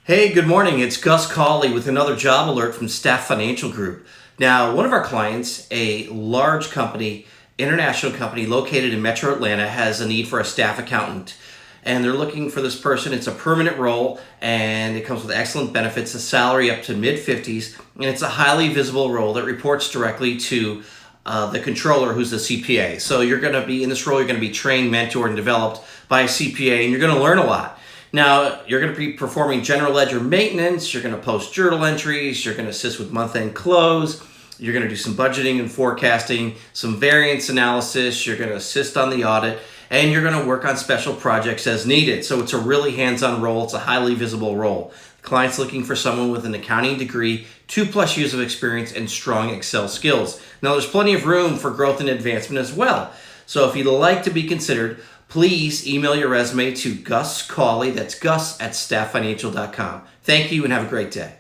Hey, good morning. It's Gus Cawley with another job alert from Staff Financial Group. Now, one of our clients, a large company, international company located in Metro Atlanta, has a need for a staff accountant. And they're looking for this person. It's a permanent role and it comes with excellent benefits, a salary up to mid-50s, and it's a highly visible role that reports directly to the controller, who's the CPA. So you're going to be in this role, you're going to be trained, mentored, and developed by a CPA, and you're going to learn a lot. Now, you're going to be performing general ledger maintenance, you're going to post journal entries, you're going to assist with month-end close, you're going to do some budgeting and forecasting, some variance analysis, you're going to assist on the audit, and you're going to work on special projects as needed. So it's a really hands-on role, it's a highly visible role. The client's looking for someone with an accounting degree, 2+ years of experience, and strong Excel skills. Now, there's plenty of room for growth and advancement as well. So if you'd like to be considered, please email your resume to Gus Cawley, that's Gus at stafffinancial.com. Thank you and have a great day.